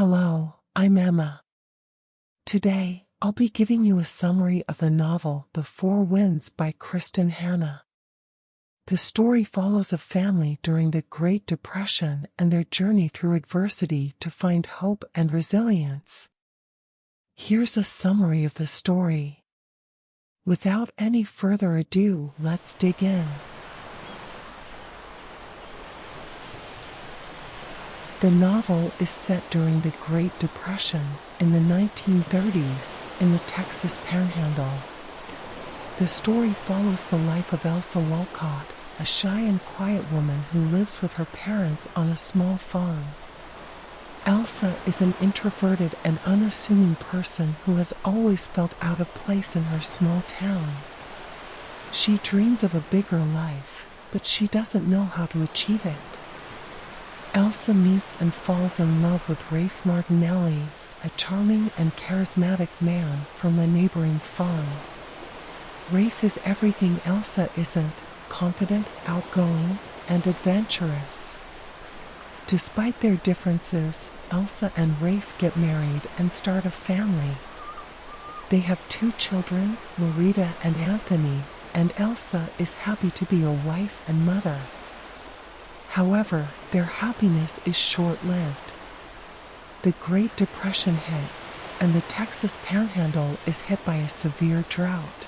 Hello, I'm Emma. Today, I'll be giving you a summary of the novel The Four Winds by Kristin Hannah. The story follows a family during the Great Depression and their journey through adversity to find hope and resilience. Here's a summary of the story. Without any further ado, let's dig in. The novel is set during the Great Depression in the 1930s in the Texas Panhandle. The story follows the life of Elsa Wolcott, a shy and quiet woman who lives with her parents on a small farm. Elsa is an introverted and unassuming person who has always felt out of place in her small town. She dreams of a bigger life, but she doesn't know how to achieve it. Elsa meets and falls in love with Rafe Martinelli, a charming and charismatic man from a neighboring farm. Rafe is everything Elsa isn't: confident, outgoing, and adventurous. Despite their differences, Elsa and Rafe get married and start a family. They have 2 children, Loretta and Anthony, and Elsa is happy to be a wife and mother. However, their happiness is short-lived. The Great Depression hits, and the Texas Panhandle is hit by a severe drought.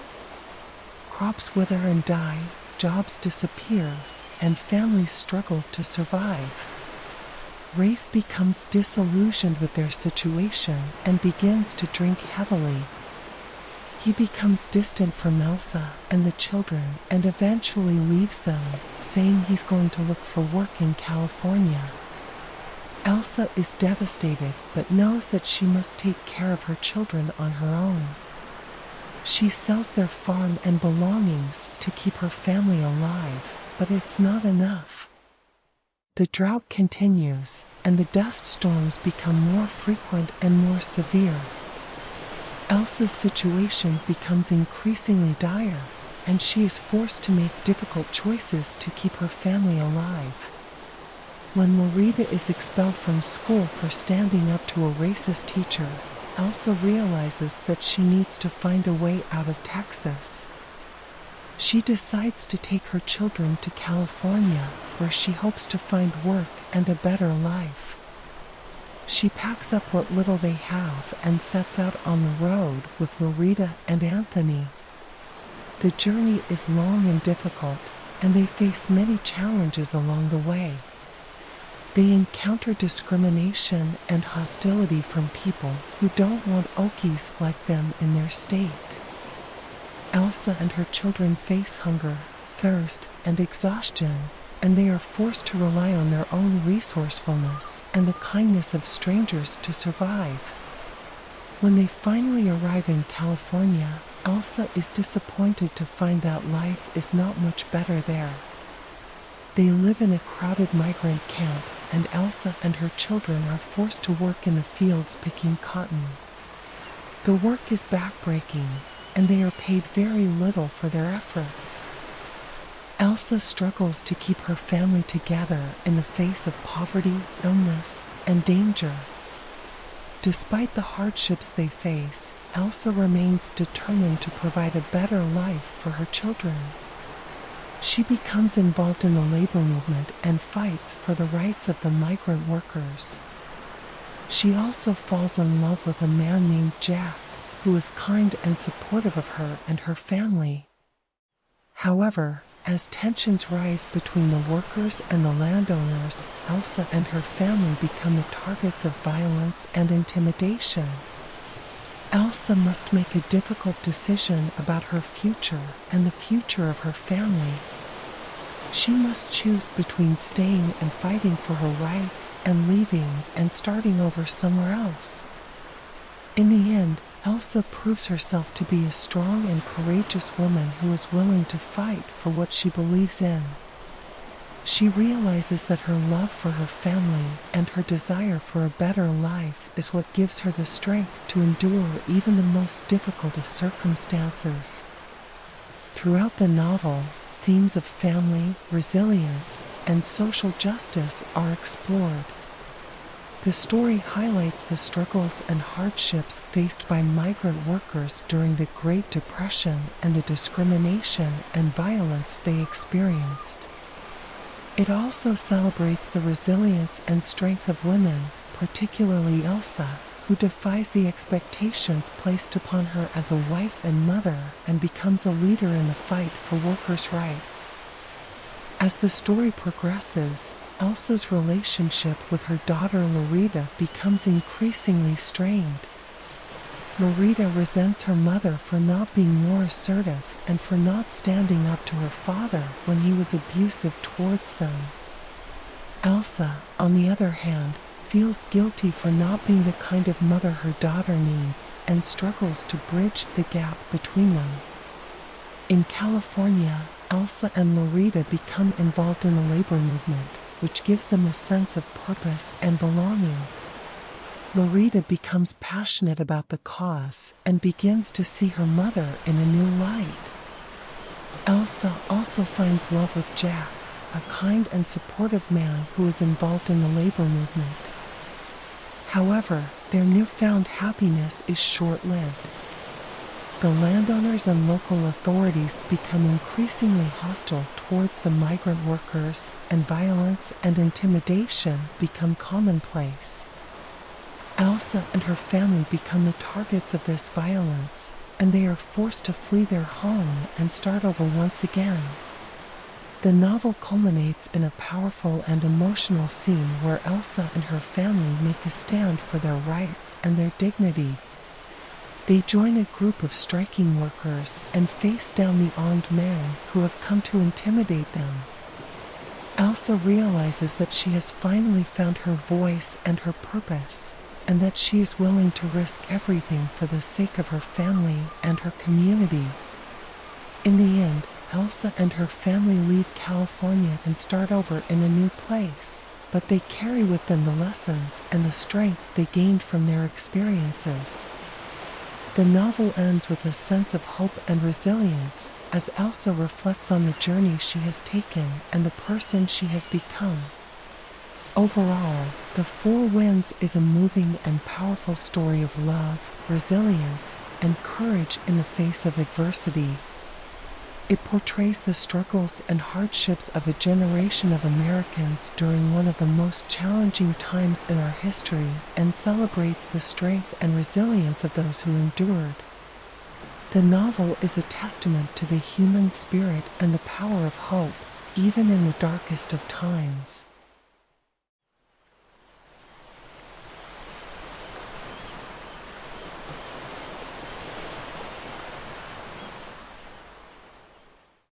Crops wither and die, jobs disappear, and families struggle to survive. Rafe becomes disillusioned with their situation and begins to drink heavily. He becomes distant from Elsa and the children and eventually leaves them, saying he's going to look for work in California. Elsa is devastated but knows that she must take care of her children on her own. She sells their farm and belongings to keep her family alive, but it's not enough. The drought continues, and the dust storms become more frequent and more severe. Elsa's situation becomes increasingly dire, and she is forced to make difficult choices to keep her family alive. When Loretta is expelled from school for standing up to a racist teacher, Elsa realizes that she needs to find a way out of Texas. She decides to take her children to California, where she hopes to find work and a better life. She packs up what little they have and sets out on the road with Loretta and Anthony. The journey is long and difficult, and they face many challenges along the way. They encounter discrimination and hostility from people who don't want Okies like them in their state. Elsa and her children face hunger, thirst, and exhaustion, and they are forced to rely on their own resourcefulness and the kindness of strangers to survive. When they finally arrive in California, Elsa is disappointed to find that life is not much better there. They live in a crowded migrant camp, and Elsa and her children are forced to work in the fields picking cotton. The work is backbreaking, and they are paid very little for their efforts. Elsa struggles to keep her family together in the face of poverty, illness, and danger. Despite the hardships they face, Elsa remains determined to provide a better life for her children. She becomes involved in the labor movement and fights for the rights of the migrant workers. She also falls in love with a man named Jack, who is kind and supportive of her and her family. However, as tensions rise between the workers and the landowners, Elsa and her family become the targets of violence and intimidation. Elsa must make a difficult decision about her future and the future of her family. She must choose between staying and fighting for her rights and leaving and starting over somewhere else. In the end, Elsa proves herself to be a strong and courageous woman who is willing to fight for what she believes in. She realizes that her love for her family and her desire for a better life is what gives her the strength to endure even the most difficult of circumstances. Throughout the novel, themes of family, resilience, and social justice are explored. The story highlights the struggles and hardships faced by migrant workers during the Great Depression and the discrimination and violence they experienced. It also celebrates the resilience and strength of women, particularly Elsa, who defies the expectations placed upon her as a wife and mother and becomes a leader in the fight for workers' rights. As the story progresses, Elsa's relationship with her daughter Lorita becomes increasingly strained. Lorita resents her mother for not being more assertive and for not standing up to her father when he was abusive towards them. Elsa, on the other hand, feels guilty for not being the kind of mother her daughter needs and struggles to bridge the gap between them. In California, Elsa and Lorita become involved in the labor movement, which gives them a sense of purpose and belonging. Lorita becomes passionate about the cause and begins to see her mother in a new light. Elsa also finds love with Jack, a kind and supportive man who is involved in the labor movement. However, their newfound happiness is short-lived. The landowners and local authorities become increasingly hostile towards the migrant workers, and violence and intimidation become commonplace. Elsa and her family become the targets of this violence, and they are forced to flee their home and start over once again. The novel culminates in a powerful and emotional scene where Elsa and her family make a stand for their rights and their dignity. They join a group of striking workers and face down the armed men who have come to intimidate them. Elsa realizes that she has finally found her voice and her purpose, and that she is willing to risk everything for the sake of her family and her community. In the end, Elsa and her family leave California and start over in a new place, but they carry with them the lessons and the strength they gained from their experiences. The novel ends with a sense of hope and resilience, as Elsa reflects on the journey she has taken and the person she has become. Overall, The Four Winds is a moving and powerful story of love, resilience, and courage in the face of adversity. It portrays the struggles and hardships of a generation of Americans during one of the most challenging times in our history and celebrates the strength and resilience of those who endured. The novel is a testament to the human spirit and the power of hope, even in the darkest of times.